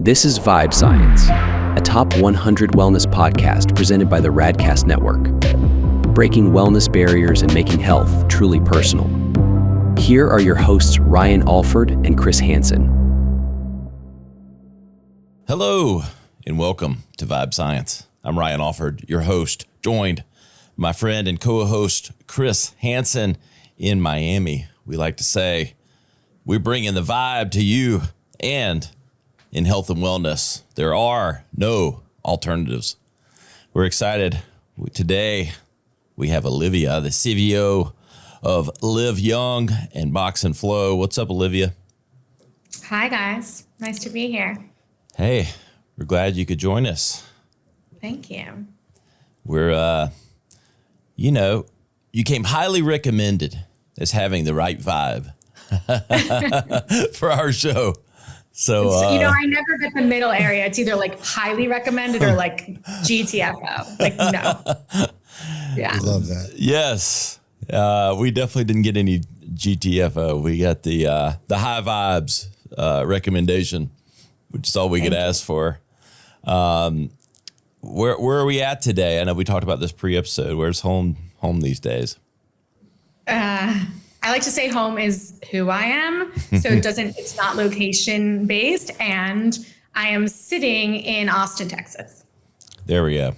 This is Vibe Science, a top 100 wellness podcast presented by the Radcast Network, breaking wellness barriers and making health truly personal. Here are your hosts, Ryan Alford and Chris Hansen. Hello, and welcome to Vibe Science. I'm Ryan Alford, your host, joined my friend and co-host, Chris Hansen in Miami. We like to say, we're bringing the vibe to you, and in health and wellness, there are no alternatives. We're excited. Today, we have Olivia, the CEO of Olivia Young and Box and Flow. What's up, Olivia? Hi, guys. Nice to be here. Hey, we're glad you could join us. Thank you. We're, you came highly recommended as having the right vibe for our show. So, I never get the middle area. It's either like highly recommended or like GTFO. Like, no. Yeah. I love that. Yes. We definitely didn't get any GTFO. We got the high vibes recommendation, which is all we could ask for. Where are we at today? I know we talked about this pre-episode. Where's home these days? I like to say home is who I am. So it's not location based. And I am sitting in Austin, Texas. There we go.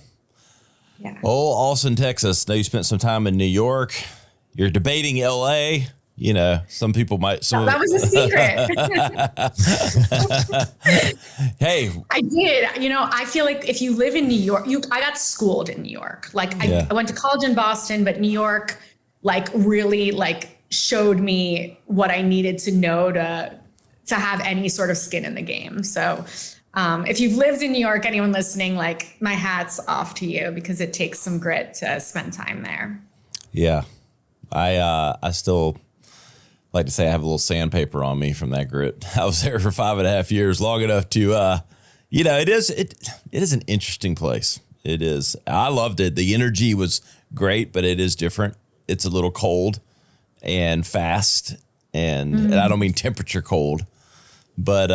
Yeah. Oh, Austin, Texas. Now you spent some time in New York. You're debating LA. You know, some people might. That was a secret. Hey. I did. I feel like if you live in New York, I got schooled in New York. I went to college in Boston, but New York, really showed me what I needed to know to have any sort of skin in the game. So if you've lived in New York, anyone listening, my hat's off to you, because it takes some grit to spend time there. Yeah. I still like to say I have a little sandpaper on me from that grit. I was there for 5.5 years, long enough to, it is an interesting place. It is. I loved it. The energy was great, but it is different. It's a little cold and fast, and I don't mean temperature cold, but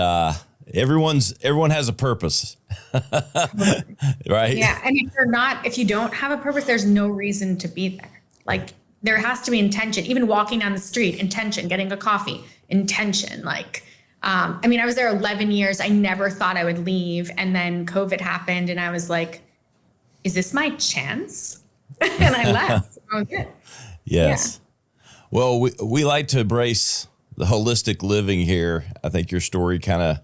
everyone has a purpose, right? Yeah, and if you don't have a purpose, there's no reason to be there. There has to be intention. Even walking down the street, intention. Getting a coffee, intention. I was there 11 years. I never thought I would leave, and then COVID happened, and I was like, "Is this my chance?" And I left. I was good. Yes. Yeah. Well, we like to embrace the holistic living here. I think your story kind of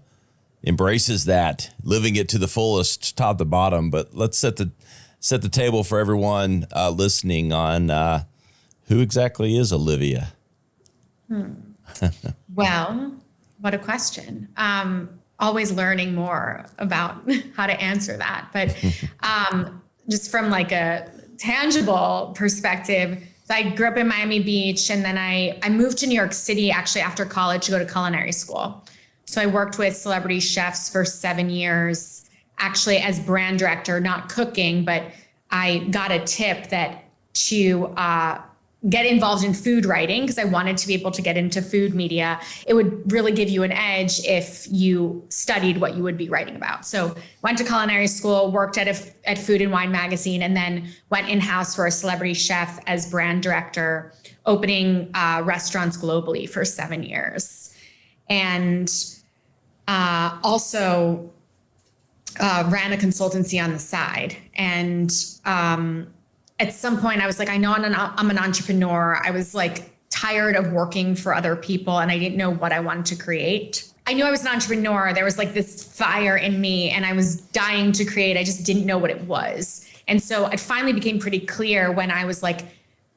embraces that, living it to the fullest, top to bottom. But let's set the table for everyone listening on who exactly is Olivia. Well, what a question. Always learning more about how to answer that. But just from a tangible perspective, so I grew up in Miami Beach, and then I moved to New York City actually after college to go to culinary school. So I worked with celebrity chefs for 7 years, actually as brand director, not cooking, but I got a tip that to get involved in food writing, because I wanted to be able to get into food media. It would really give you an edge if you studied what you would be writing about. So went to culinary school, worked at Food and Wine magazine, and then went in-house for a celebrity chef as brand director, opening restaurants globally for 7 years. And also ran a consultancy on the side. And at some point I was like, I know I'm an entrepreneur. I was tired of working for other people, and I didn't know what I wanted to create. I knew I was an entrepreneur. There was this fire in me, and I was dying to create. I just didn't know what it was. And so it finally became pretty clear when I was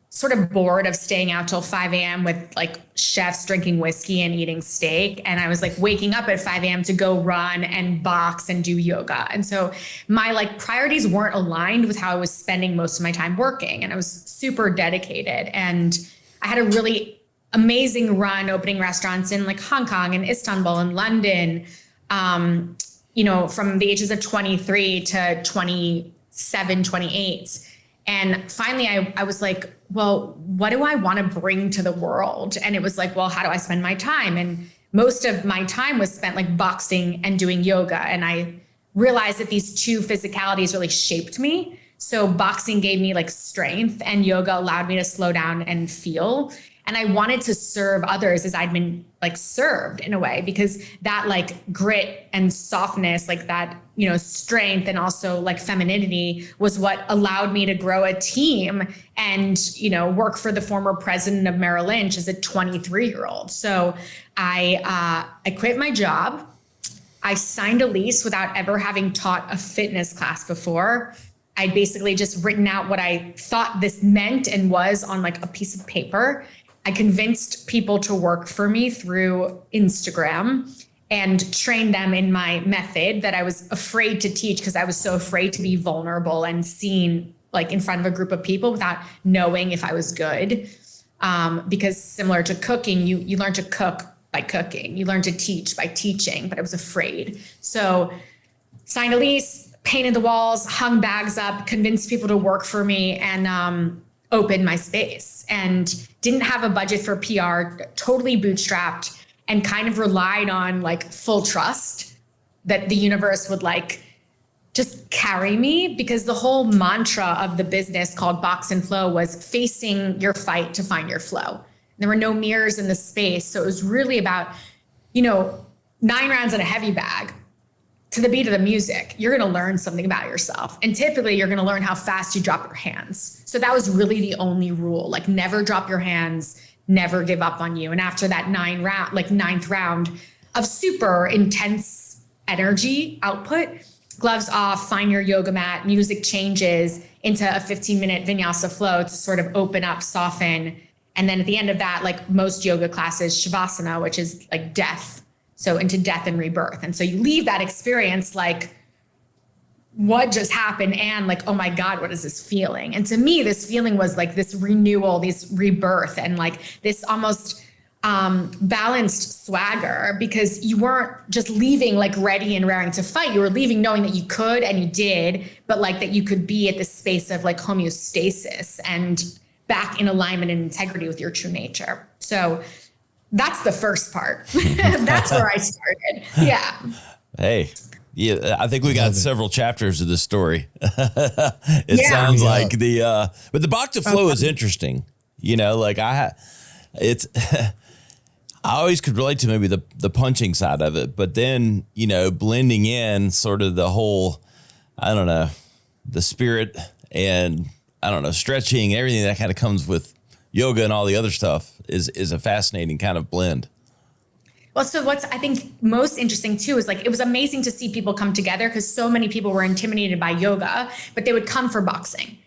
sort of bored of staying out till 5 a.m. with chefs drinking whiskey and eating steak. And I was waking up at 5 a.m. to go run and box and do yoga. And so my priorities weren't aligned with how I was spending most of my time working. And I was super dedicated. And I had a really amazing run opening restaurants in Hong Kong and Istanbul and London, from the ages of 23 to 27, 28. And finally I was well, what do I want to bring to the world? And it was well, how do I spend my time? And most of my time was spent like boxing and doing yoga. And I realized that these two physicalities really shaped me. So boxing gave me like strength, and yoga allowed me to slow down and feel. And I wanted to serve others as I'd been like served in a way, because that like grit and softness, like that, you know, strength and also like femininity was what allowed me to grow a team and, you know, work for the former president of Merrill Lynch as a 23-year-old. So I quit my job. I signed a lease without ever having taught a fitness class before. I'd basically just written out what I thought this meant and was on like a piece of paper. I convinced people to work for me through Instagram and trained them in my method that I was afraid to teach because I was so afraid to be vulnerable and seen like in front of a group of people without knowing if I was good. Because similar to cooking, you learn to cook by cooking. You learn to teach by teaching, but I was afraid. So signed a lease, painted the walls, hung bags up, convinced people to work for me, and opened my space, and didn't have a budget for PR, totally bootstrapped, and kind of relied on like full trust that the universe would like just carry me, because the whole mantra of the business called Box and Flow was facing your fight to find your flow. There were no mirrors in the space. So it was really about, 9 rounds in a heavy bag to the beat of the music. You're going to learn something about yourself. And typically you're going to learn how fast you drop your hands. So that was really the only rule, like never drop your hands, never give up on you. And after that ninth round of super intense energy output, gloves off, find your yoga mat, music changes into a 15-minute vinyasa flow to sort of open up, soften. And then at the end of that, like most yoga classes, shavasana, which is like death. So into death and rebirth. And so you leave that experience like, what just happened? And like, oh my God, what is this feeling? And to me, this feeling was like this renewal, this rebirth, and like this almost balanced swagger, because you weren't just leaving like ready and raring to fight. You were leaving knowing that you could, and you did, but like that you could be at this space of like homeostasis and back in alignment and integrity with your true nature. So that's the first part. That's where I started. Yeah. Hey, yeah, I think we got several chapters of this story. It sounds like but the Box of Flow is interesting. I always could relate to maybe the punching side of it, but then, blending in sort of the whole, I don't know, the spirit and stretching, everything that kind of comes with yoga and all the other stuff is a fascinating kind of blend. Well, so what's I think most interesting too is like, it was amazing to see people come together, because so many people were intimidated by yoga, but they would come for boxing,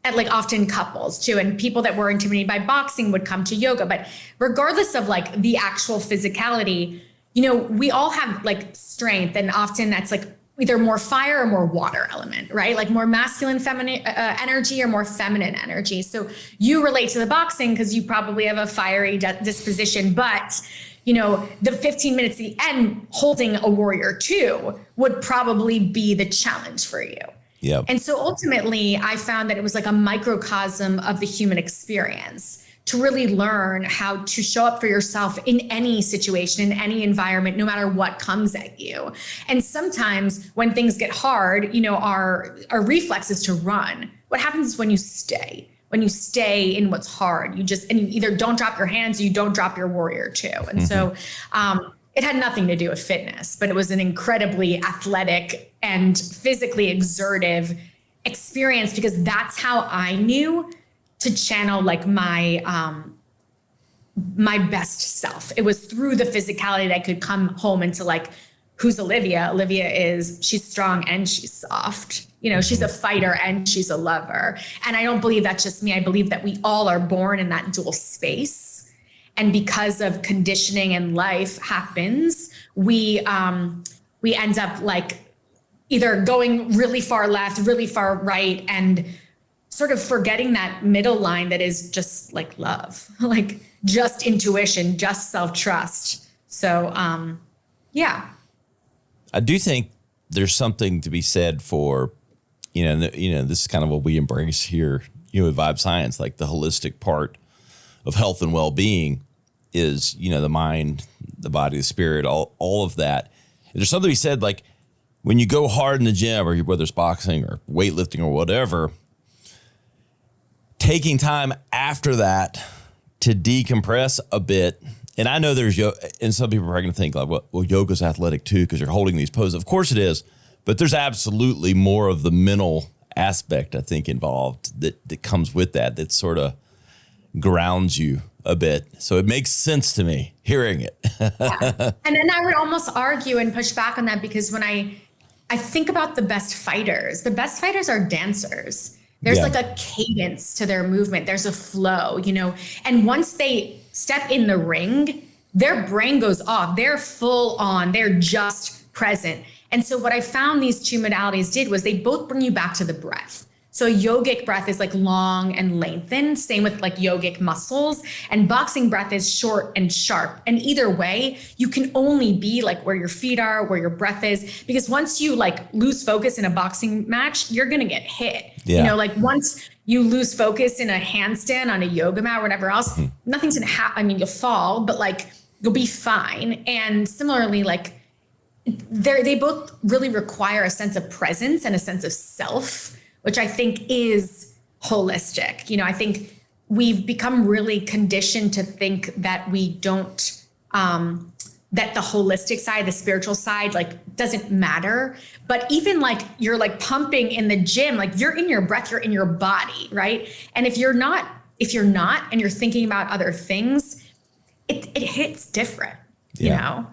and like often couples too. And people that were intimidated by boxing would come to yoga. But regardless of like the actual physicality, we all have like strength, and often that's like either more fire or more water element, right? Like more masculine, feminine energy or more feminine energy. So you relate to the boxing because you probably have a fiery disposition, but the 15 minutes at the end holding a warrior 2 would probably be the challenge for you. Yeah. And so ultimately I found that it was like a microcosm of the human experience to really learn how to show up for yourself in any situation, in any environment, no matter what comes at you. And sometimes when things get hard, our reflex is to run. What happens is when you stay in what's hard, you either don't drop your hands or you don't drop your warrior 2. And so it had nothing to do with fitness, but it was an incredibly athletic and physically exertive experience, because that's how I knew to channel like my best self. It was through the physicality that I could come home into like, who's Olivia? Olivia she's strong and she's soft. She's a fighter and she's a lover. And I don't believe that's just me. I believe that we all are born in that dual space. And because of conditioning and life happens, we end up like either going really far left, really far right, and sort of forgetting that middle line that is just like love, like just intuition, just self-trust. So, I do think there's something to be said for, this is kind of what we embrace here, with Vibe Science, like the holistic part of health and well-being. is, the mind, the body, the spirit, all of that. And there's something he said, like when you go hard in the gym or whether it's boxing or weightlifting or whatever, taking time after that to decompress a bit. And I know and some people are going to think like, well, yoga's athletic too, because you're holding these poses. Of course it is, but there's absolutely more of the mental aspect, I think, involved that comes with that sort of grounds you a bit. So it makes sense to me hearing it. Yeah. And then I would almost argue and push back on that, because when I think about the best fighters are dancers. There's like a cadence to their movement. There's a flow, and once they step in the ring, their brain goes off. They're full on. They're just present. And so what I found these two modalities did was they both bring you back to the breath. So yogic breath is like long and lengthened, same with like yogic muscles, and boxing breath is short and sharp. And either way, you can only be like where your feet are, where your breath is, because once you like lose focus in a boxing match, you're going to get hit. Yeah. Like once you lose focus in a handstand on a yoga mat or whatever else, nothing's going to happen. I mean, you'll fall, but like you'll be fine. And similarly, like they both really require a sense of presence and a sense of self, which I think is holistic. I think we've become really conditioned to think that we don't, that the holistic side, the spiritual side, like doesn't matter. But even like you're like pumping in the gym, like you're in your breath, you're in your body, right? And if you're not, and you're thinking about other things, it hits different, Yeah.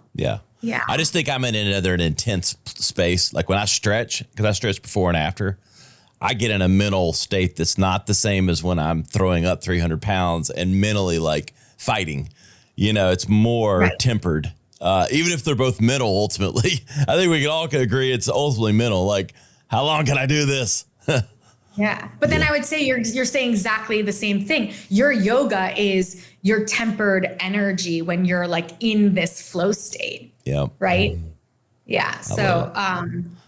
Yeah. I just think I'm in another intense space. Like when I stretch, because I stretch before and after, I get in a mental state that's not the same as when I'm throwing up 300 pounds and mentally like fighting. It's more tempered. Even if they're both mental, ultimately, I think we can all agree it's ultimately mental. Like, how long can I do this? Yeah. But then I would say you're saying exactly the same thing. Your yoga is your tempered energy when you're like in this flow state. Yeah. Right. Yeah. So,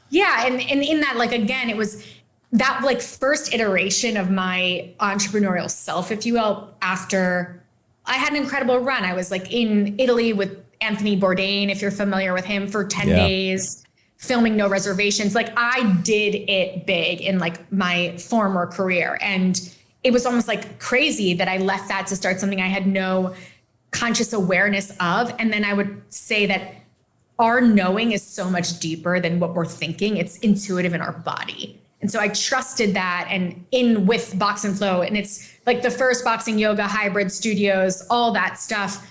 yeah. And in that, like, again, it was that like first iteration of my entrepreneurial self, if you will, after I had an incredible run. I was like in Italy with Anthony Bourdain, if you're familiar with him, for 10 days, filming no reservations. Like I did it big in like my former career. And it was almost like crazy that I left that to start something I had no conscious awareness of. And then I would say that our knowing is so much deeper than what we're thinking. It's intuitive in our body. And so I trusted that, and with Box and Flow, and it's like the first boxing yoga hybrid studios, all that stuff.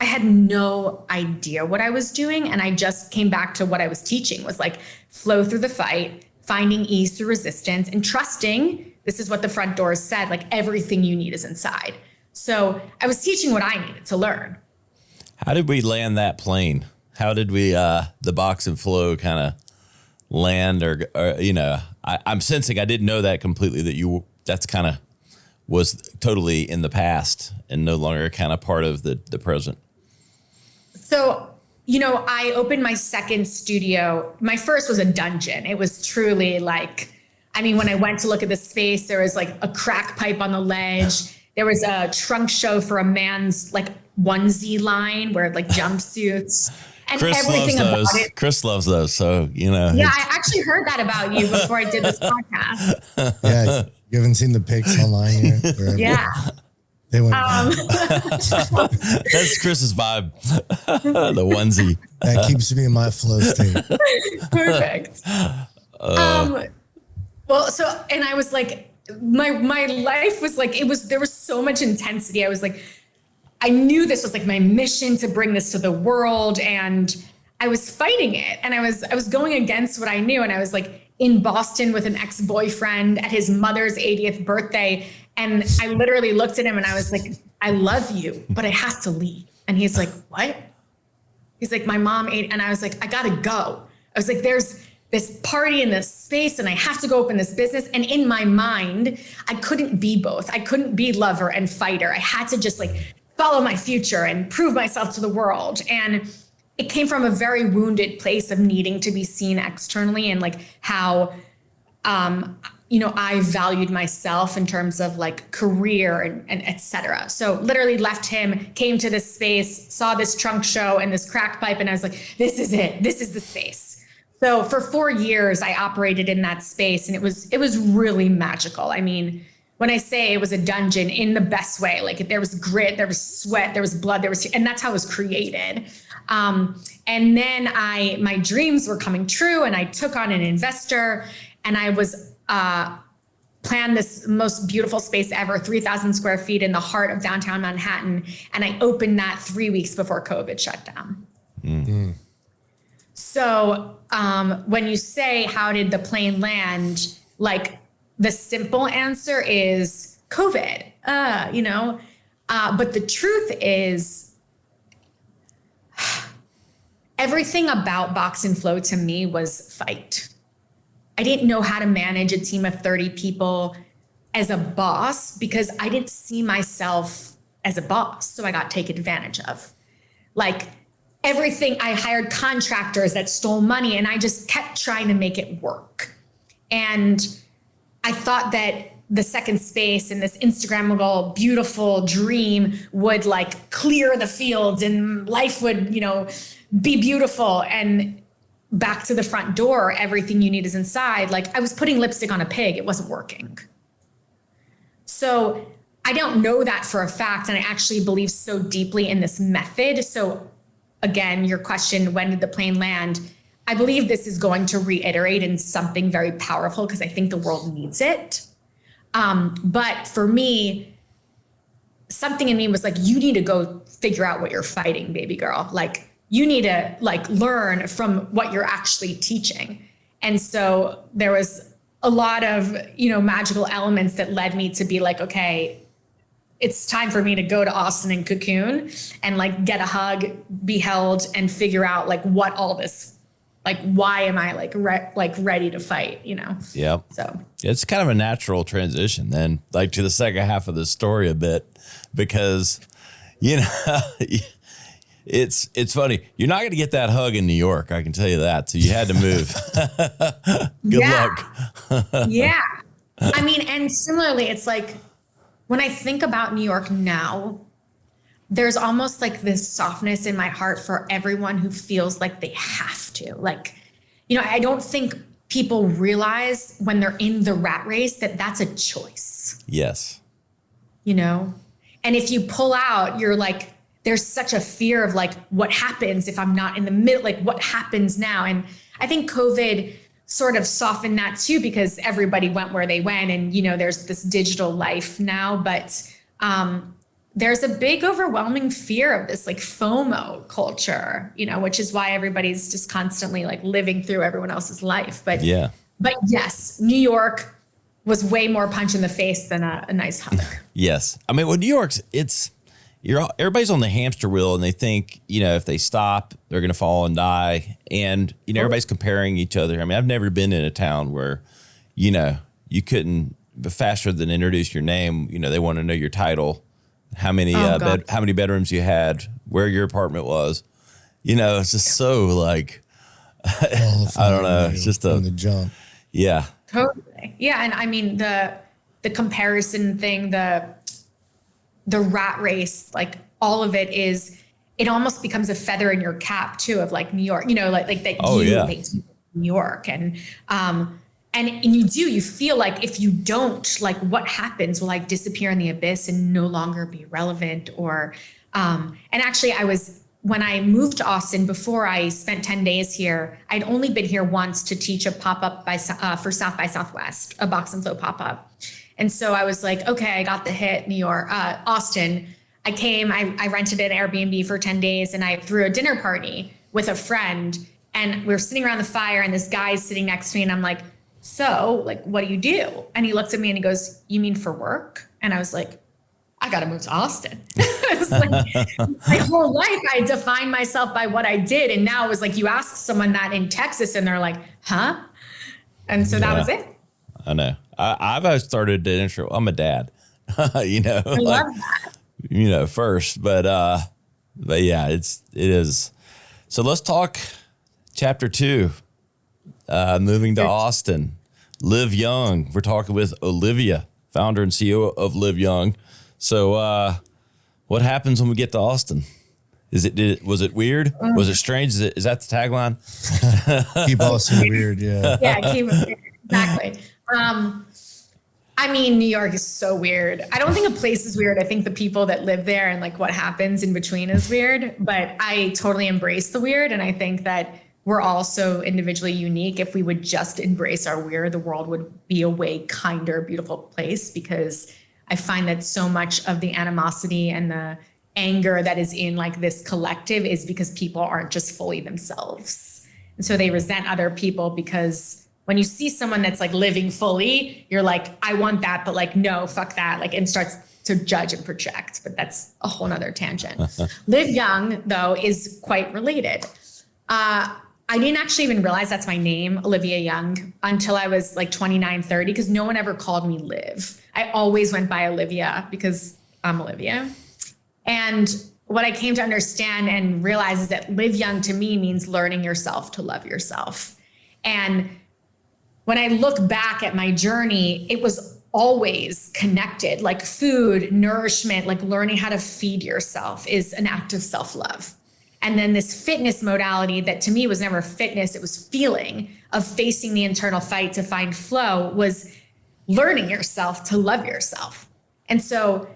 I had no idea what I was doing. And I just came back to what I was teaching was like flow through the fight, finding ease through resistance, and trusting, this is what the front doors said, like everything you need is inside. So I was teaching what I needed to learn. How did we land that plane? How did we, the Box and Flow kind of land or I'm sensing, I didn't know that completely, that that's kind of was totally in the past and no longer kind of part of the present. So, I opened my second studio. My first was a dungeon. It was truly like, when I went to look at the space, there was like a crack pipe on the ledge. There was a trunk show for a man's like onesie line where like jumpsuits. And Chris everything loves those. about it. Chris loves those. So, Yeah, I actually heard that about you before I did this podcast. Yeah, you haven't seen the pics online yet? Yeah. They went. That's Chris's vibe. The onesie. That keeps me in my flow state. Perfect. And I was like, my life was like, there was so much intensity. I was like, I knew this was like my mission to bring this to the world, and I was fighting it. And I was going against what I knew. And I was like in Boston with an ex-boyfriend at his mother's 80th birthday. And I literally looked at him and I was like, I love you, but I have to leave. And he's like, what? He's like, my mom ate. And I was like, I gotta go. I was like, there's this party in this space and I have to go open this business. And in my mind, I couldn't be both. I couldn't be lover and fighter. I had to just like follow my future and prove myself to the world. And it came from a very wounded place of needing to be seen externally, and like how I valued myself in terms of like career and et cetera. So literally left him, came to this space, saw this trunk show and this crack pipe. And I was like, this is it. This is the space. So for 4 years, I operated in that space, and it was really magical. I mean, when I say it was a dungeon in the best way, like there was grit, there was sweat, there was blood, and that's how it was created. And then my dreams were coming true, and I took on an investor, and I was planned this most beautiful space ever, 3,000 square feet in the heart of downtown Manhattan. And I opened that 3 weeks before COVID shut down. Mm-hmm. So when you say, how did the plane land? Like the simple answer is COVID, but the truth is everything about Box and Flow to me was fight. I didn't know how to manage a team of 30 people as a boss because I didn't see myself as a boss. So I got taken advantage of. Like everything, I hired contractors that stole money, and I just kept trying to make it work. And I thought that the second space and this Instagrammable, beautiful dream would like clear the fields and life would, be beautiful. And back to the front door, everything you need is inside. Like I was putting lipstick on a pig. It wasn't working. So I don't know that for a fact. And I actually believe so deeply in this method. So again, your question, when did the plane land? I believe this is going to reiterate in something very powerful because I think the world needs it. But for me, something in me was like, you need to go figure out what you're fighting, baby girl. Like you need to like learn from what you're actually teaching. And so there was a lot of, magical elements that led me to be like, okay, it's time for me to go to Austin and cocoon and like get a hug, be held, and figure out like what all this, like, why am I like ready to fight, Yeah. So it's kind of a natural transition then, like to the second half of the story a bit, because, it's funny. You're not going to get that hug in New York. I can tell you that. So you had to move. Good luck. Yeah. I mean, and similarly, it's like, when I think about New York now, there's almost like this softness in my heart for everyone who feels like they have to. Like, I don't think people realize when they're in the rat race that that's a choice. Yes. And if you pull out, you're like, there's such a fear of like, what happens if I'm not in the middle? Like, what happens now? And I think COVID sort of softened that too, because everybody went where they went, and there's this digital life now, but there's a big overwhelming fear of this like FOMO culture, which is why everybody's just constantly like living through everyone else's life. But yes, New York was way more punch in the face than a nice hug. Yes. I mean, New York's, everybody's on the hamster wheel, and they think, if they stop, they're going to fall and die. And, everybody's comparing each other. I mean, I've never been in a town where, you couldn't faster than introduce your name. They want to know your title, how many bedrooms you had, where your apartment was. It's just so like, I don't know. It's just from the jump. Yeah. Totally. Yeah. And I mean, the comparison thing, the rat race, like all of it almost becomes a feather in your cap too, of like New York, like that make New York. And you feel like if you don't, like what happens, will like disappear in the abyss and no longer be relevant or, and actually when I moved to Austin, before I spent 10 days here, I'd only been here once to teach a pop-up for South by Southwest, a Box and Flow pop-up. And so I was like, okay, I got the hit, Austin. I came, I rented an Airbnb for 10 days and I threw a dinner party with a friend, and we were sitting around the fire and this guy's sitting next to me and I'm like, so like, what do you do? And he looked at me and he goes, you mean for work? And I was like, I got to move to Austin. It was like my whole life, I defined myself by what I did. And now it was like, you ask someone that in Texas and they're like, huh? And so that was it. I know. I've started to intro. I'm a dad, I love that. First, but yeah, it is. So let's talk chapter 2, moving to Austin. Live Young. We're talking with Olivia, founder and CEO of Live Young. So what happens when we get to Austin? Was it weird? Was it strange? Is that the tagline? Keep Austin weird, yeah. Yeah, keep it weird. Exactly. I mean, New York is so weird. I don't think a place is weird. I think the people that live there and like what happens in between is weird, but I totally embrace the weird. And I think that we're all so individually unique. If we would just embrace our weird, the world would be a way kinder, beautiful place, because I find that so much of the animosity and the anger that is in like this collective is because people aren't just fully themselves. And so they resent other people because when you see someone that's like living fully, you're like, I want that, but like, no, fuck that. Like, and starts to judge and project, but that's a whole nother tangent. Live Young, though, is quite related. I didn't actually even realize that's my name, Olivia Young, until I was like 29, 30, because no one ever called me Liv. I always went by Olivia because I'm Olivia. And what I came to understand and realize is that Live Young to me means learning yourself to love yourself. And when I look back at my journey, it was always connected, like food, nourishment, like learning how to feed yourself is an act of self-love. And then this fitness modality that to me was never fitness, it was feeling of facing the internal fight to find flow, was learning yourself to love yourself. And so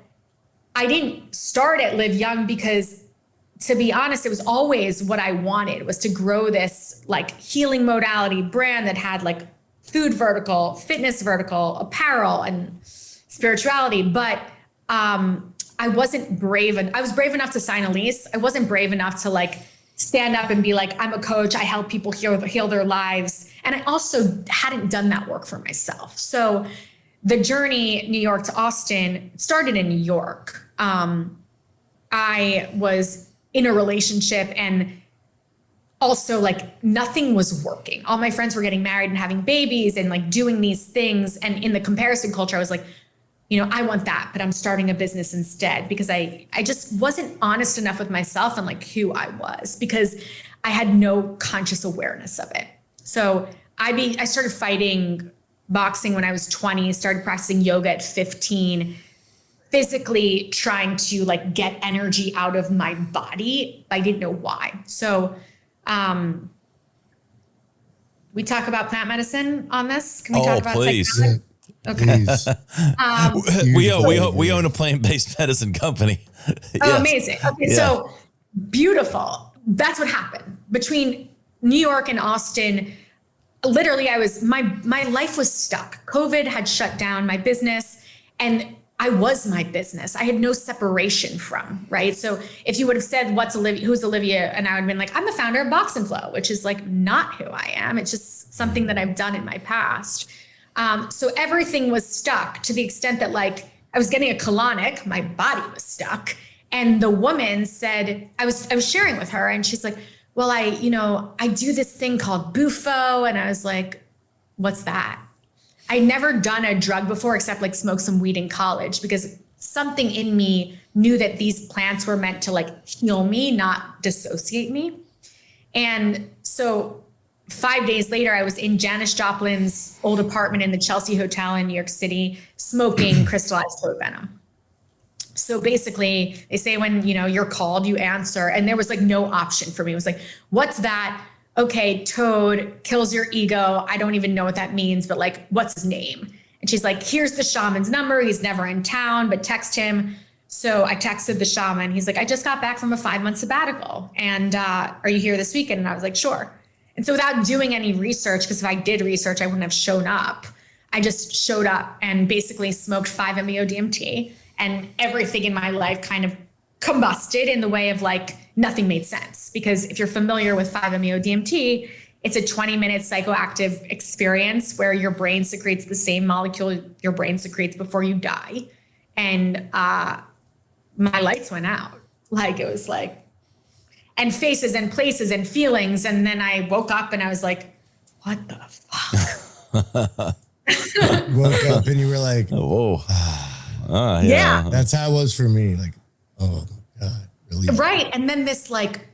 I didn't start at Live Young because, to be honest, it was always what I wanted, was to grow this like healing modality brand that had like food vertical, fitness vertical, apparel, and spirituality. But I wasn't brave. I was brave enough to sign a lease. I wasn't brave enough to like stand up and be like, I'm a coach. I help people heal their lives. And I also hadn't done that work for myself. So the journey, New York to Austin, started in New York. I was in a relationship and also like nothing was working. All my friends were getting married and having babies and like doing these things. And in the comparison culture, I was like, you know, I want that, but I'm starting a business instead, because I just wasn't honest enough with myself and like who I was, because I had no conscious awareness of it. So I started fighting boxing when I was 20, started practicing yoga at 15, physically trying to like get energy out of my body. I didn't know why. So we talk about plant medicine on this. Can we talk about please. psychedelic? Okay. We own a plant-based medicine company. Oh, Yes. amazing. Okay, Yeah. so beautiful. That's what happened between New York and Austin. Literally, my life was stuck. COVID had shut down my business, and I was my business. I had no separation from, right? So if you would have said, who's Olivia? And I would have been like, I'm the founder of Box and Flow, which is like not who I am. It's just something that I've done in my past. So everything was stuck, to the extent that like I was getting a colonic, my body was stuck. And the woman said, I was sharing with her, and she's like, well, I do this thing called Bufo. And I was like, what's that? I'd never done a drug before except like smoke some weed in college, because something in me knew that these plants were meant to like heal me, not dissociate me. And so 5 days later, I was in Janis Joplin's old apartment in the Chelsea Hotel in New York City, smoking crystallized toad venom. So basically, they say when you're called, you answer, and there was like no option for me. It was like, what's that? Okay, toad kills your ego. I don't even know what that means, but like, what's his name? And she's like, here's the shaman's number. He's never in town, but text him. So I texted the shaman. He's like, I just got back from a 5-month sabbatical, and are you here this weekend? And I was like, sure. And so without doing any research, because if I did research, I wouldn't have shown up. I just showed up and basically smoked 5-MeO DMT, and everything in my life kind of combusted in the way of like nothing made sense. Because if you're familiar with 5-MeO DMT, it's a 20-minute psychoactive experience where your brain secretes the same molecule your brain secretes before you die. And my lights went out. Like, it was like, and faces and places and feelings. And then I woke up and I was like, what the fuck? You woke up and you were like, Whoa. Yeah. That's how it was for me. Like, oh my God, really? Right. And then this like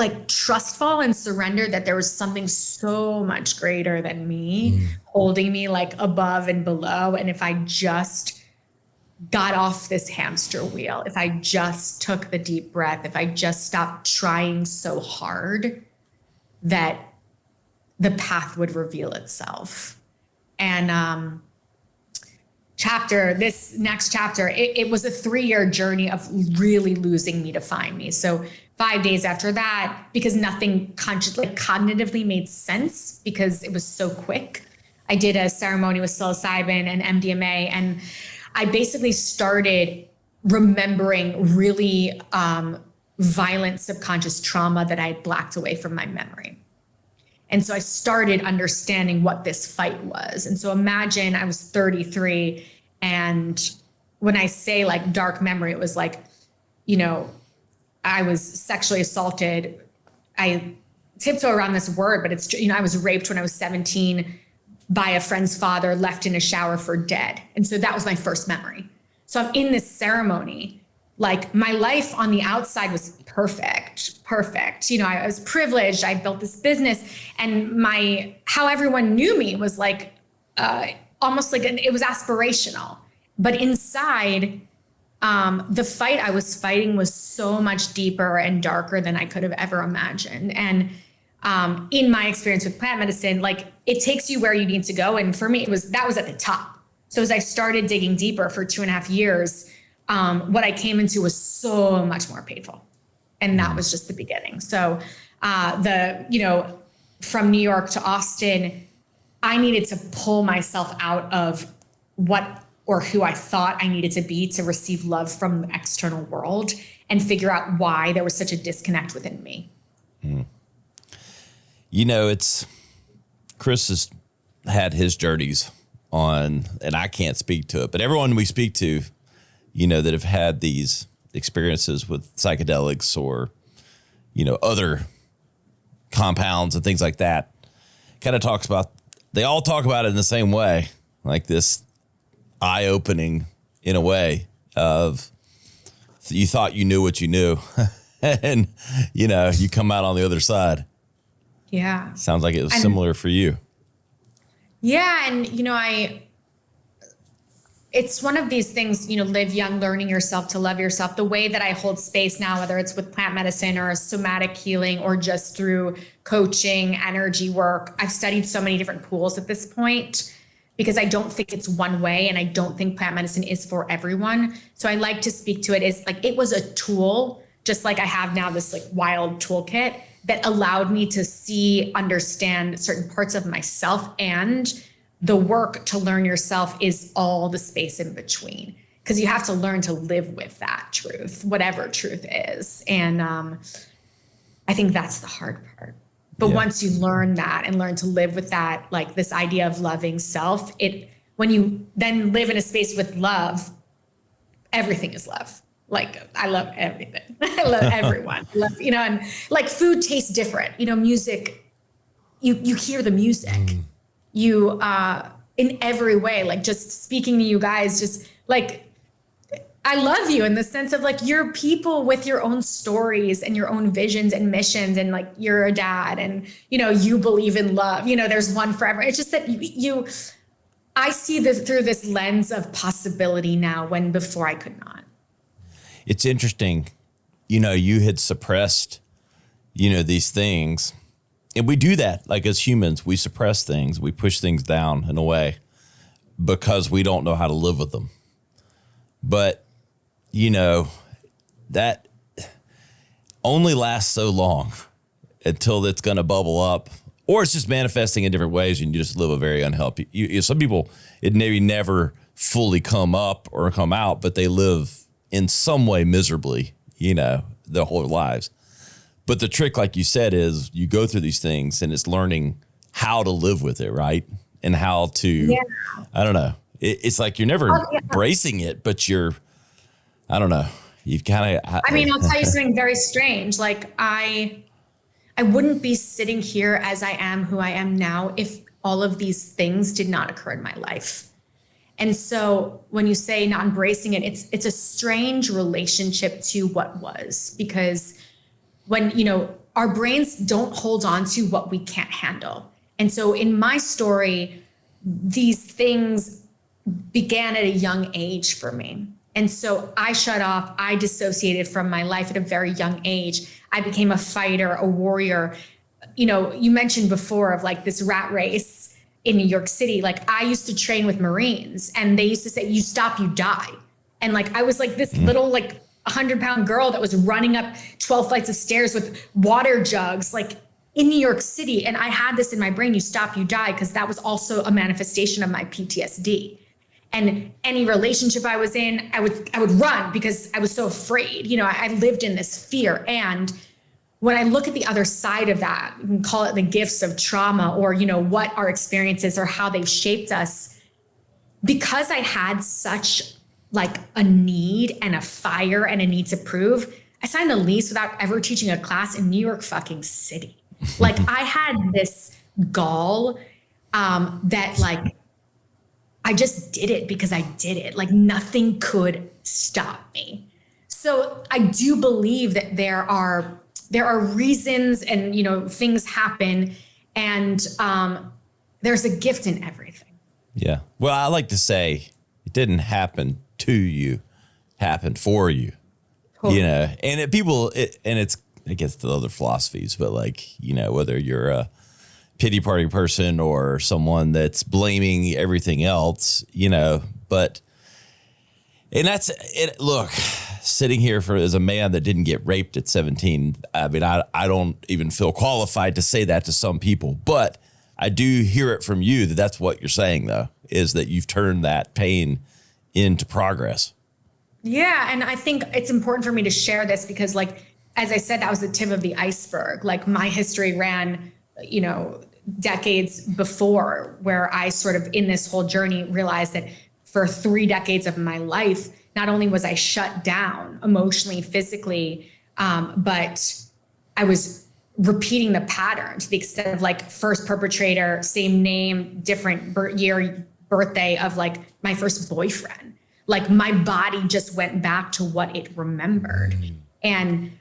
like trustful and surrendered that there was something so much greater than me holding me like above and below. And if I just got off this hamster wheel, if I just took the deep breath, if I just stopped trying so hard, that the path would reveal itself. And this next chapter, it was a 3-year journey of really losing me to find me. So 5 days after that, because nothing cognitively made sense because it was so quick, I did a ceremony with psilocybin and MDMA, and I basically started remembering really violent subconscious trauma that I had blacked away from my memory. And so I started understanding what this fight was. And so imagine I was 33, and when I say like dark memory, it was like, I was sexually assaulted. I tiptoe around this word, but it's, I was raped when I was 17 by a friend's father, left in a shower for dead. And so that was my first memory. So I'm in this ceremony, like my life on the outside was perfect. I was privileged. I built this business, and how everyone knew me was like, almost like it was aspirational. But inside, the fight I was fighting was so much deeper and darker than I could have ever imagined. And in my experience with plant medicine, like it takes you where you need to go. And for me, that was at the top. So as I started digging deeper for 2.5 years, what I came into was so much more painful. And that was just the beginning. So from New York to Austin, I needed to pull myself out of what or who I thought I needed to be to receive love from the external world and figure out why there was such a disconnect within me. Chris has had his journeys on, and I can't speak to it, but everyone we speak to, that have had these experiences with psychedelics or, other compounds and things like that, they all talk about it in the same way, like this eye-opening in a way of you thought you knew what you knew and, you come out on the other side. Yeah. Sounds like it was similar for you. Yeah. And, it's one of these things, live young, learning yourself to love yourself. The way that I hold space now, whether it's with plant medicine or somatic healing or just through coaching, energy work, I've studied so many different pools at this point because I don't think it's one way, and I don't think plant medicine is for everyone. So I like to speak to it as like it was a tool, just like I have now this like wild toolkit that allowed me to see, understand certain parts of myself, and the work to learn yourself is all the space in between, because you have to learn to live with that truth, whatever truth is. And I think that's the hard part. But once you learn that and learn to live with that, like this idea of loving self, when you then live in a space with love, everything is love. Like I love everything. I love everyone. And like food tastes different. Music, you hear the music. You in every way, like just speaking to you guys, just like I love you in the sense of like you're people with your own stories and your own visions and missions, and like you're a dad, and you believe in love. There's one for everyone. It's just that I see this through this lens of possibility now, when before I could not. It's interesting, you had suppressed, these things. And we do that, like as humans, we suppress things, we push things down in a way because we don't know how to live with them. But, that only lasts so long until it's going to bubble up, or it's just manifesting in different ways and you just live a very unhealthy. Some people, it maybe never fully come up or come out, but they live in some way miserably, their whole lives. But the trick, like you said, is you go through these things and it's learning how to live with it, right? And how to, I don't know. It's like you're never embracing it, but I don't know. You've kind of. I'll tell you something very strange. Like I wouldn't be sitting here as I am, who I am now, if all of these things did not occur in my life. And so when you say not embracing it, it's a strange relationship to what was, because when, our brains don't hold on to what we can't handle. And so in my story, these things began at a young age for me. And so I shut off, I dissociated from my life at a very young age. I became a fighter, a warrior. You know, you mentioned before of like this rat race in New York City. Like I used to train with Marines and they used to say, you stop, you die. And like, I was like this little like 100-pound girl that was running up 12 flights of stairs with water jugs, like in New York City. And I had this in my brain, you stop, you die, because that was also a manifestation of my PTSD. And any relationship I was in, I would run because I was so afraid. You know, I lived in this fear. And when I look at the other side of that, we can call it the gifts of trauma, or, you know, what our experiences or how they've shaped us. Because I had such like a need and a fire and a need to prove, I signed a lease without ever teaching a class in New York fucking City. Like I had this gall that like, I just did it because I did it. Like nothing could stop me. So I do believe that there are reasons and, you know, things happen, and there's a gift in everything. Yeah. Well, I like to say it didn't happen to you, happened for you. Totally. You know, and it gets to other philosophies, but like, you know, whether you're a pity party person or someone that's blaming everything else, you know, and that's it. Look, sitting here as a man that didn't get raped at 17, I mean, I don't even feel qualified to say that to some people, but I do hear it from you that's what you're saying though, is that you've turned that pain into progress. Yeah. And I think it's important for me to share this because, like, as I said, that was the tip of the iceberg. Like my history ran, you know, decades before, where I sort of in this whole journey realized that for 3 decades of my life, not only was I shut down emotionally, physically, but I was repeating the pattern to the extent of like first perpetrator, same name, different birthday of like my first boyfriend. Like my body just went back to what it remembered. And,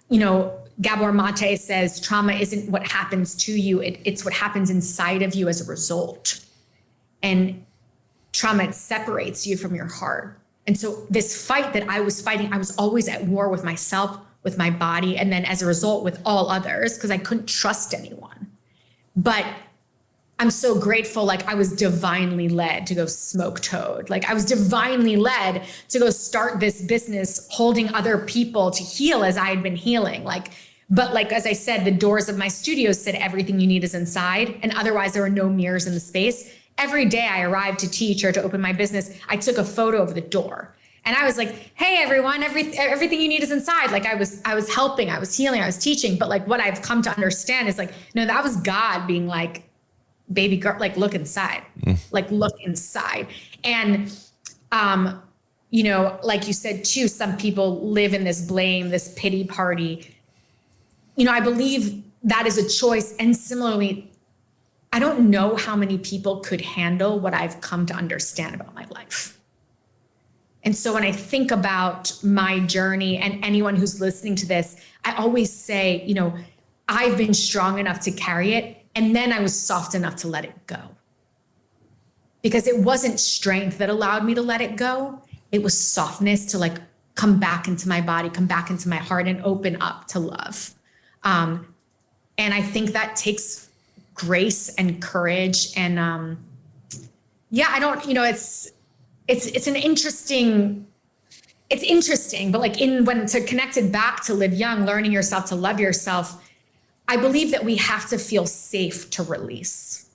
you know, Gabor Mate says trauma isn't what happens to you. It's what happens inside of you as a result. And trauma, it separates you from your heart. And so this fight that I was fighting, I was always at war with myself, with my body, and then as a result with all others, because I couldn't trust anyone. But I'm so grateful, like I was divinely led to go smoke toad. Like I was divinely led to go start this business, holding other people to heal as I had been healing. But as I said, the doors of my studio said everything you need is inside, and otherwise there were no mirrors in the space. Every day I arrived to teach or to open my business, I took a photo of the door. And I was like, hey, everyone, everything you need is inside. Like I was helping, I was healing, I was teaching. But like what I've come to understand is like, no, that was God being like, baby girl, like look inside, like look inside. And, you know, like you said too, some people live in this blame, this pity party. You know, I believe that is a choice. And similarly, I don't know how many people could handle what I've come to understand about my life. And so when I think about my journey and anyone who's listening to this, I always say, you know, I've been strong enough to carry it. And then I was soft enough to let it go. Because it wasn't strength that allowed me to let it go. It was softness to like come back into my body, come back into my heart and open up to love. And I think that takes grace and courage. And yeah, I don't, you know, it's interesting, but like when to connect it back to live young, learning yourself to love yourself, I believe that we have to feel safe to release,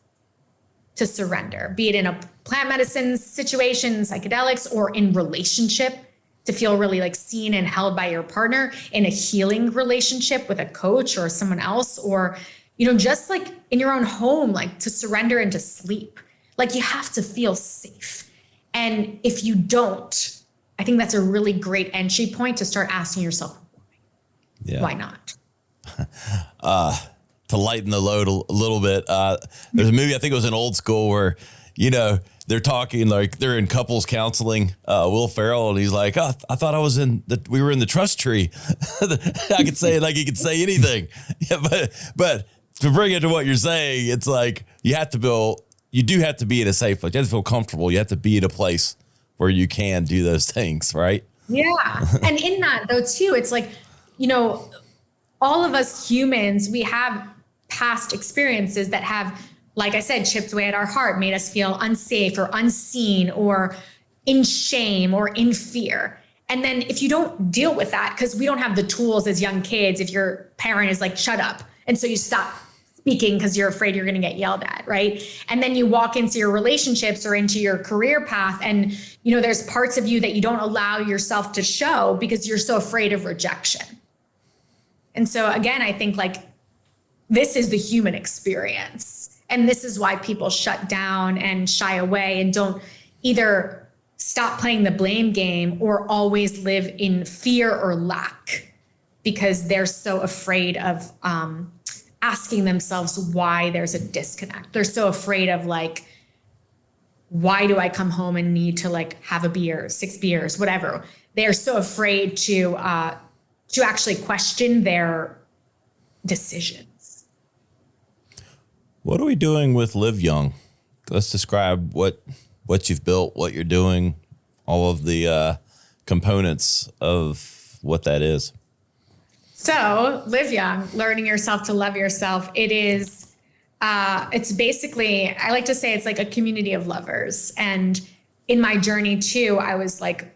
to surrender, be it in a plant medicine situation, psychedelics, or in relationship, to feel really like seen and held by your partner, in a healing relationship with a coach or someone else, or, you know, just like in your own home, like to surrender and to sleep. Like you have to feel safe. And if you don't, I think that's a really great entry point to start asking yourself, why not? To lighten the load a little bit, there's a movie, I think it was in Old School, where, you know, they're talking like they're in couples counseling, Will Ferrell, and he's like, oh, I thought we were in the trust tree. I could say it like he could say anything. Yeah, but to bring it to what you're saying, it's like you do have to be in a safe place. You have to feel comfortable. You have to be in a place where you can do those things, right? Yeah. And in that though, too, it's like, all of us humans, we have past experiences that have, like I said, chipped away at our heart, made us feel unsafe or unseen or in shame or in fear. And then if you don't deal with that, because we don't have the tools as young kids, if your parent is like, shut up. And so you stop speaking because you're afraid you're going to get yelled at, right? And then you walk into your relationships or into your career path and, there's parts of you that you don't allow yourself to show because you're so afraid of rejection. And so again, I think like this is the human experience. And this is why people shut down and shy away and don't either stop playing the blame game or always live in fear or lack because they're so afraid of asking themselves why there's a disconnect. They're so afraid of like, why do I come home and need to like have a beer, 6 beers, whatever. They're so afraid to actually question their decisions. What are we doing with Live Young? Let's describe what you've built, what you're doing, all of the components of what that is. So Live Young, learning yourself to love yourself. It is, it's basically, I like to say it's like a community of lovers. And in my journey too, I was like,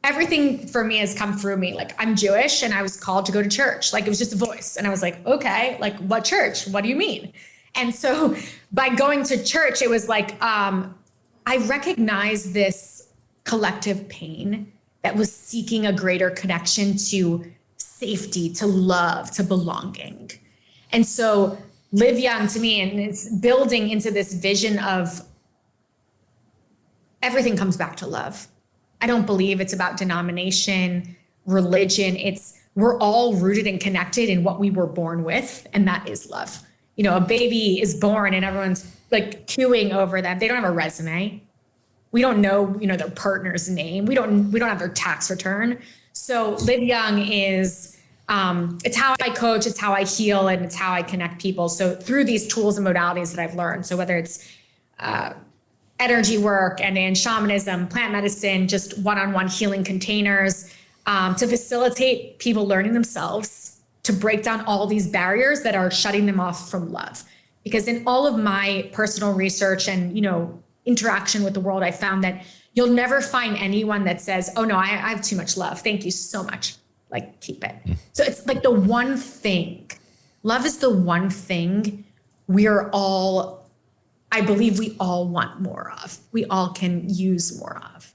everything for me has come through me. Like I'm Jewish and I was called to go to church. Like it was just a voice. And I was like, okay, like what church? What do you mean? And so by going to church, it was like, I recognized this collective pain that was seeking a greater connection to safety, to love, to belonging. And so Live Young to me, and it's building into this vision of everything comes back to love. I don't believe it's about denomination, religion. We're all rooted and connected in what we were born with, and that is love. A baby is born and everyone's like queuing over them. They don't have a resume. We don't know, their partner's name. We don't have their tax return. So Live Young is, it's how I coach, it's how I heal, and it's how I connect people. So through these tools and modalities that I've learned. So whether it's energy work and shamanism, plant medicine, just one-on-one healing containers, to facilitate people learning themselves, to break down all these barriers that are shutting them off from love. Because in all of my personal research and, interaction with the world, I found that you'll never find anyone that says, oh no, I have too much love. Thank you so much. Like keep it. So it's like the one thing, love is the one thing I believe we all want more of. We all can use more of.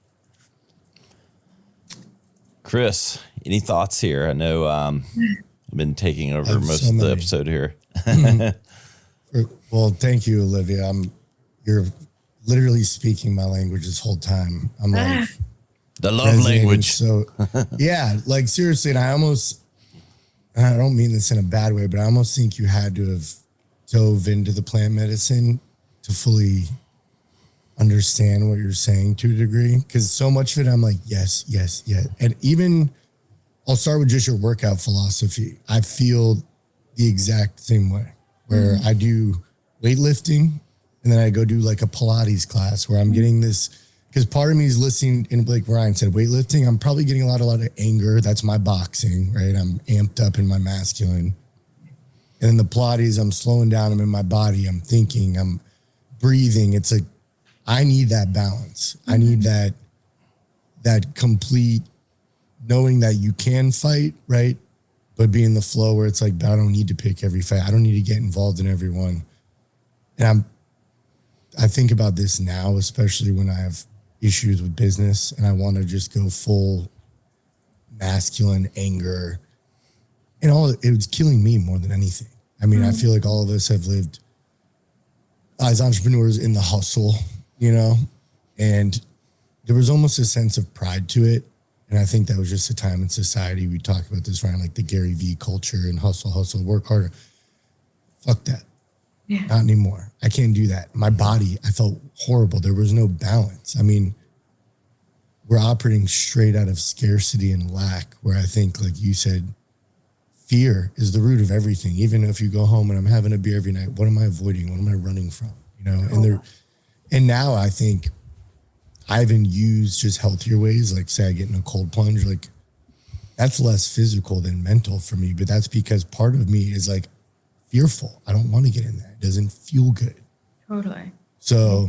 Chris, any thoughts here? I know I've been taking over most of the episode here. Well, thank you, Olivia. You're literally speaking my language this whole time. I'm like the love language. So yeah, like seriously, and I don't mean this in a bad way, but I almost think you had to have dove into the plant medicine to fully understand what you're saying to a degree. Because so much of it, I'm like, yes. And even I'll start with just your workout philosophy. I feel the exact same way where I do weightlifting and then I go do like a Pilates class where I'm getting this, because part of me is listening, and like Ryan said, weightlifting, I'm probably getting a lot of anger. That's my boxing, right? I'm amped up in my masculine. And in the Pilates, I'm slowing down. I'm in my body. I'm thinking, I'm breathing. It's like, I need that balance. I need that complete knowing that you can fight, right? But be in the flow where it's like, I don't need to pick every fight. I don't need to get involved in every one. And I think about this now, especially when I have issues with business and I want to just go full masculine anger and it was killing me more than anything. I mean, I feel like all of us have lived as entrepreneurs in the hustle, and there was almost a sense of pride to it. And I think that was just a time in society. We talk about this around like the Gary Vee culture and hustle, work harder. Fuck that. Not anymore. I can't do that. My body, I felt horrible. There was no balance. I mean, we're operating straight out of scarcity and lack, where I think, like you said, fear is the root of everything. Even if you go home and I'm having a beer every night, what am I avoiding? What am I running from? You know, and now I think I even use just healthier ways, like say I get in a cold plunge, like that's less physical than mental for me. But that's because part of me is like fearful. I don't want to get in that. It doesn't feel good. Totally. So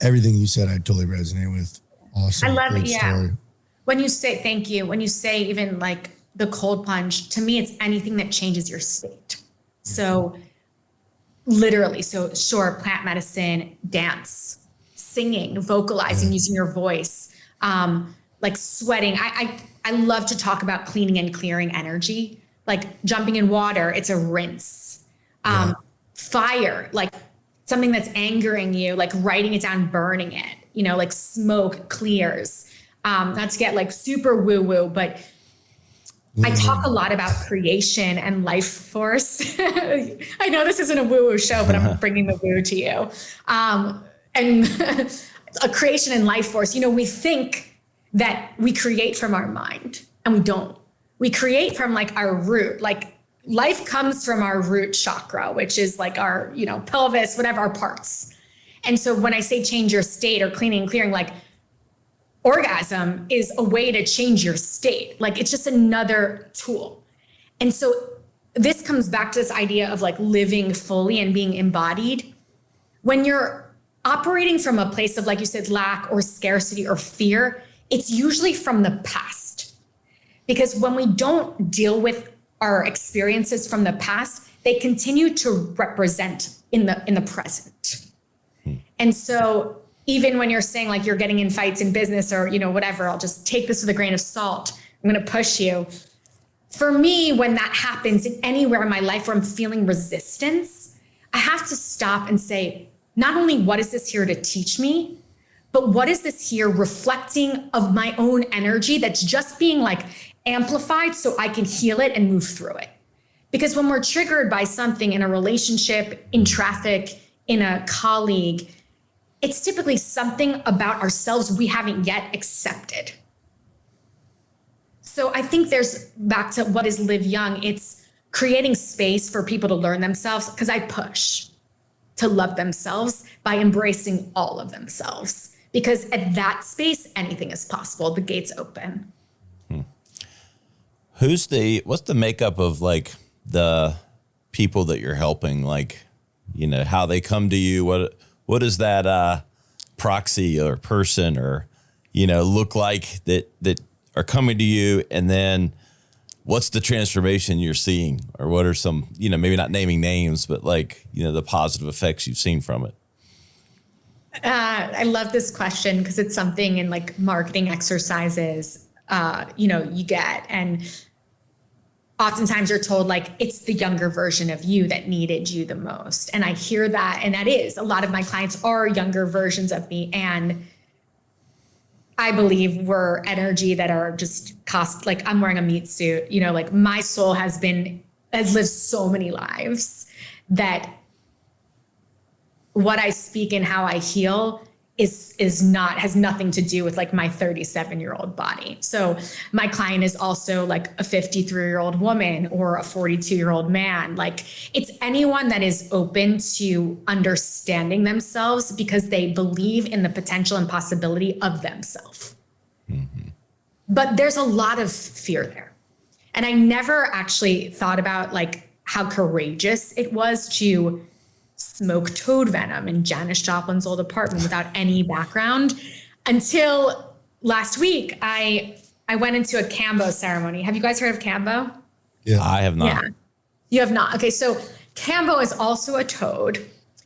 everything you said, I totally resonate with. Awesome. I love Great it. Yeah. story. When you say, thank you, when you say even like the cold plunge, to me, it's anything that changes your state. So literally, so sure, plant medicine, dance, singing, vocalizing, using your voice, like sweating. I love to talk about cleaning and clearing energy, like jumping in water. It's a rinse. Fire, like something that's angering you, like writing it down, burning it, you know, like smoke clears. Not to get like super woo woo, but I talk a lot about creation and life force. I know this isn't a woo-woo show, but I'm bringing the woo to you. And a creation and life force, you know, we think that we create from our mind and we don't. We create from like our root, like life comes from our root chakra, which is like our, you know, pelvis, whatever, our parts. And so when I say change your state or cleaning and clearing, like orgasm is a way to change your state. Like it's just another tool. And so this comes back to this idea of like living fully and being embodied. When you're operating from a place of, like you said, lack or scarcity or fear, it's usually from the past. Because when we don't deal with our experiences from the past, they continue to represent in the present. And so even when you're saying like you're getting in fights in business or, you know, whatever, I'll just take this with a grain of salt. I'm going to push you. For me, when that happens anywhere in my life where I'm feeling resistance, I have to stop and say, not only what is this here to teach me, but what is this here reflecting of my own energy that's just being like amplified so I can heal it and move through it. Because when we're triggered by something in a relationship, in traffic, in a colleague, it's typically something about ourselves we haven't yet accepted. So I think there's, back to what is Live Young, it's creating space for people to learn themselves, because I push to love themselves by embracing all of themselves. Because at that space, anything is possible. The gate's open. What's the makeup of like the people that you're helping? Like, you know, how they come to you? What is that proxy or person or, you know, look like that are coming to you? And then what's the transformation you're seeing? Or what are some, you know, maybe not naming names, but like, you know, the positive effects you've seen from it? I love this question because it's something in like marketing exercises, you know, you get. And oftentimes you're told like, it's the younger version of you that needed you the most. And I hear that. And that is, a lot of my clients are younger versions of me. And I believe we're energy that are just like I'm wearing a meat suit, you know, like my soul has lived so many lives that what I speak and how I heal has nothing to do with like my 37-year-old body. So my client is also like a 53-year-old woman or a 42-year-old man. Like it's anyone that is open to understanding themselves because they believe in the potential and possibility of themselves. Mm-hmm. But there's a lot of fear there. And I never actually thought about like how courageous it was to smoke toad venom in Janis Joplin's old apartment without any background until last week. I went into a Kambo ceremony. Have you guys heard of Kambo? Yeah, I have not. Yeah, you have not. Okay, so Kambo is also a toad,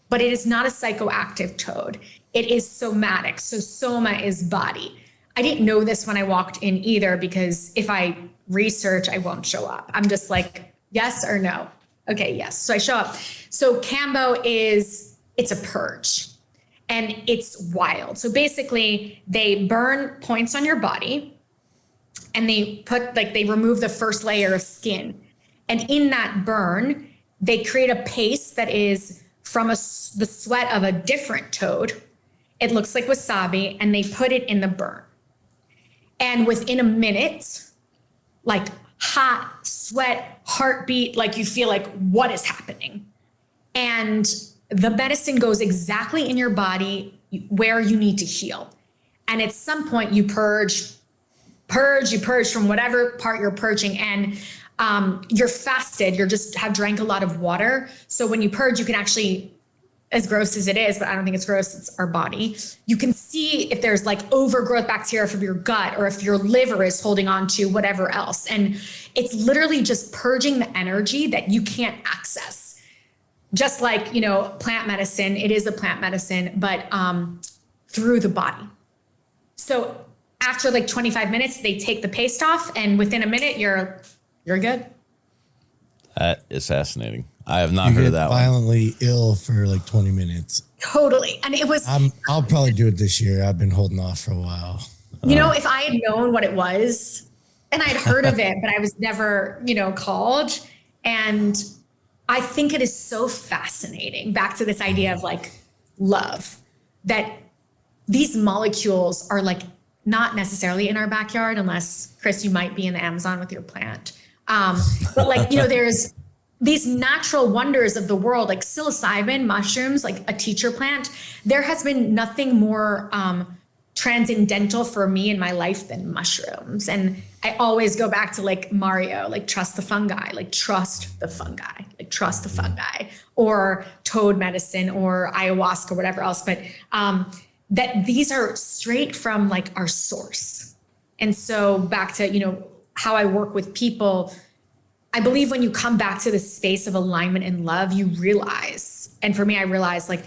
but it is not a psychoactive toad. It is somatic. So soma is body. I didn't know this when I walked in either, because if I research, I won't show up. I'm just like, yes or no. Okay, yes. So I show up. So Kambo it's a purge and it's wild. So basically they burn points on your body and they remove the first layer of skin. And in that burn, they create a paste that is from the sweat of a different toad. It looks like wasabi, and they put it in the burn. And within a minute, like hot sweat, heartbeat, like you feel like, what is happening? And the medicine goes exactly in your body where you need to heal. And at some point you purge from whatever part you're purging. And you're fasted, have drank a lot of water. So when you purge, you can actually, as gross as it is, but I don't think it's gross, it's our body. You can see if there's like overgrowth bacteria from your gut, or if your liver is holding on to whatever else. And it's literally just purging the energy that you can't access. Just like, plant medicine, it is a plant medicine, but through the body. So after like 25 minutes, they take the paste off, and within a minute, you're good. That is fascinating. I have not heard of that violently ill for like 20 minutes. Totally. And it was, I'll probably do it this year. I've been holding off for a while. If I had known what it was, and I'd heard of it, but I was never, called. And I think it is so fascinating, back to this idea of like love, that these molecules are like not necessarily in our backyard, unless, Chris, you might be in the Amazon with your plant. But like, there's these natural wonders of the world, like psilocybin, mushrooms, like a teacher plant. There has been nothing more transcendental for me in my life than mushrooms. And I always go back to like Mario, like trust the fungi, or toad medicine or ayahuasca, whatever else. But that these are straight from like our source. And so back to, how I work with people, I believe when you come back to the space of alignment and love, you realize, and for me, I realized, like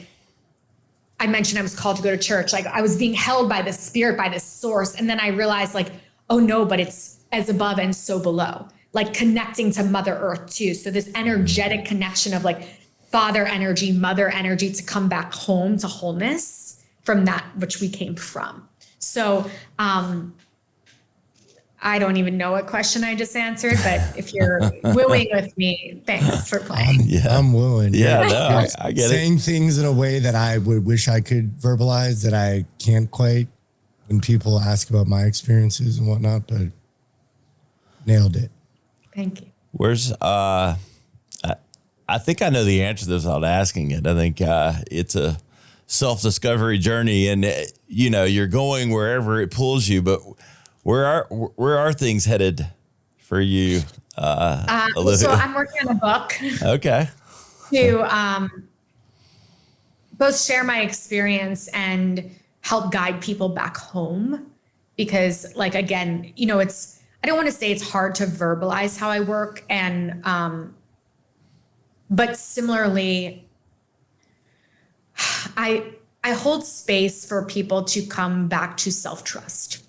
I mentioned, I was called to go to church. Like I was being held by the spirit, by this source. And then I realized like, oh no, but it's as above and so below, like connecting to Mother Earth too. So this energetic connection of like father energy, mother energy, to come back home to wholeness from that which we came from. So, I don't even know what question I just answered, but if you're wooing with me, thanks for playing. I'm wooing. Yeah, no, I get saying it. things in a way that I would wish I could verbalize that I can't quite when people ask about my experiences and whatnot, but nailed it. Thank you. Where's, I think I know the answer to this without asking it. I think it's a self-discovery journey, and you're going wherever it pulls you, but where are things headed for you, Olivia? So I'm working on a book. Okay. To both share my experience and help guide people back home. Because like, again, I don't want to say it's hard to verbalize how I work. And, but similarly, I hold space for people to come back to self-trust.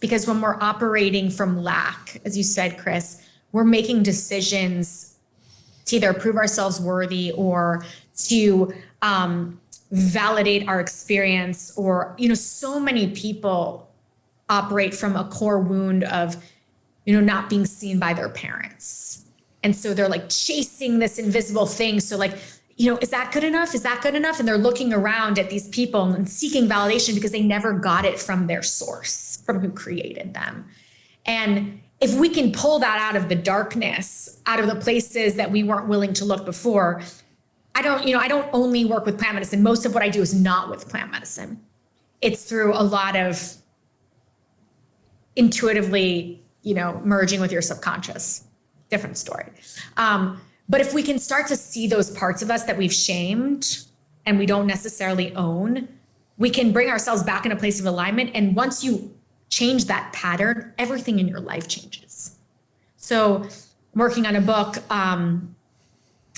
Because when we're operating from lack, as you said, Chris, we're making decisions to either prove ourselves worthy or to validate our experience, or, so many people operate from a core wound of, not being seen by their parents. And so they're like chasing this invisible thing. So like, is that good enough? Is that good enough? And they're looking around at these people and seeking validation because they never got it from their source, from who created them. And if we can pull that out of the darkness, out of the places that we weren't willing to look before, I don't only work with plant medicine. Most of what I do is not with plant medicine. It's through a lot of intuitively, merging with your subconscious. Different story. But if we can start to see those parts of us that we've shamed and we don't necessarily own, we can bring ourselves back in a place of alignment. And once you change that pattern, everything in your life changes. So I'm working on a book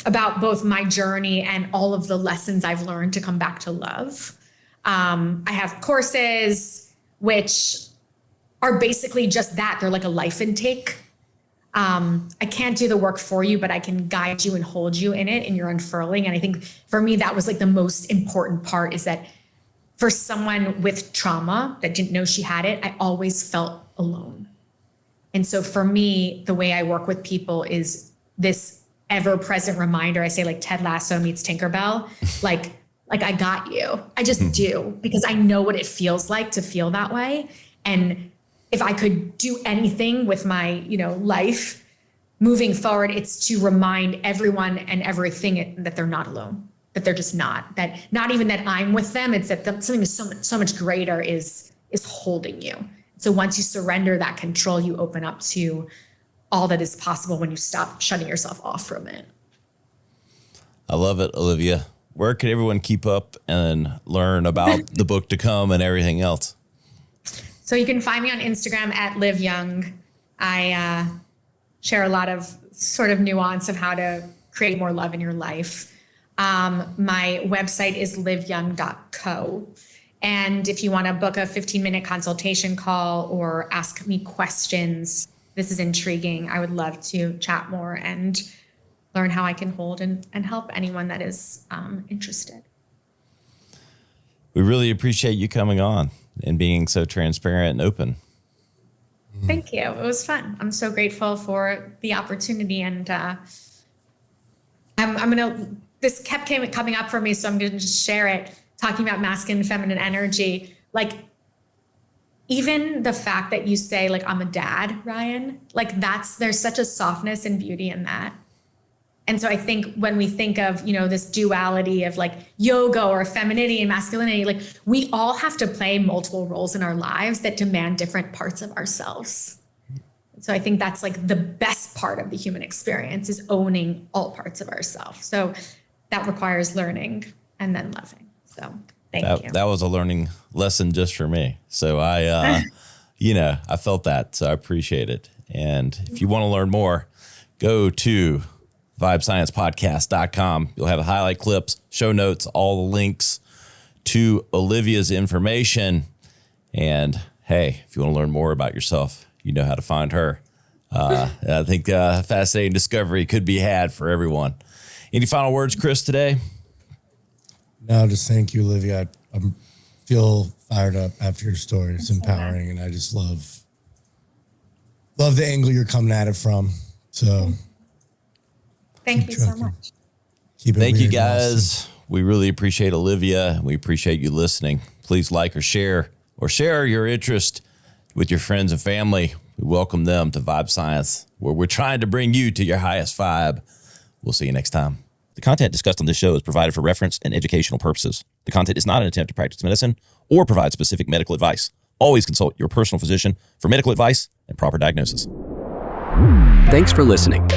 about both my journey and all of the lessons I've learned to come back to love. I have courses which are basically just that. They're like a life intake. I can't do the work for you, but I can guide you and hold you in it, and you're unfurling. And I think for me, that was like the most important part, is that for someone with trauma that didn't know she had it, I always felt alone. And so for me, the way I work with people is this ever-present reminder. I say like Ted Lasso meets Tinkerbell. Like I got you. I just do, because I know what it feels like to feel that way. And if I could do anything with my, life moving forward, it's to remind everyone and everything that they're not alone, that they're just not, that not even that I'm with them. It's that something so much greater is holding you. So once you surrender that control, you open up to all that is possible when you stop shutting yourself off from it. I love it, Olivia. Where can everyone keep up and learn about the book to come and everything else? So you can find me on Instagram at Liv Young. I share a lot of sort of nuance of how to create more love in your life. My website is livyoung.co. And if you want to book a 15-minute consultation call or ask me questions, this is intriguing. I would love to chat more and learn how I can hold and help anyone that is interested. We really appreciate you coming on and being so transparent and open. Thank you. It was fun. I'm so grateful for the opportunity, and this kept coming up for me, so I'm going to just share it, talking about masculine and feminine energy. Like, even the fact that you say, like, I'm a dad, Ryan, like there's such a softness and beauty in that. And so I think when we think of, this duality of like yoga or femininity and masculinity, like we all have to play multiple roles in our lives that demand different parts of ourselves. So I think that's like the best part of the human experience, is owning all parts of ourselves. So that requires learning and then loving. So thank you. That was a learning lesson just for me. So I felt that. So I appreciate it. And if you want to learn more, go to vibesciencepodcast.com. You'll have highlight clips, show notes, all the links to Olivia's information. And hey, if you want to learn more about yourself, you know how to find her. I think fascinating discovery could be had for everyone. Any final words, Chris, today? No, just thank you, Olivia. I feel fired up after your story. It's empowering, and I just love the angle you're coming at it from. So thank you so much. Thank you, guys. We really appreciate Olivia. We appreciate you listening. Please like or share your interest with your friends and family. We welcome them to Vibe Science, where we're trying to bring you to your highest vibe. We'll see you next time. The content discussed on this show is provided for reference and educational purposes. The content is not an attempt to practice medicine or provide specific medical advice. Always consult your personal physician for medical advice and proper diagnosis. Thanks for listening.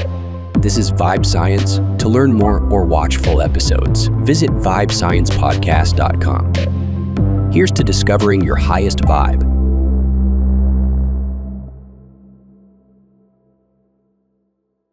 This is Vibe Science. To learn more or watch full episodes, visit vibesciencepodcast.com. Here's to discovering your highest vibe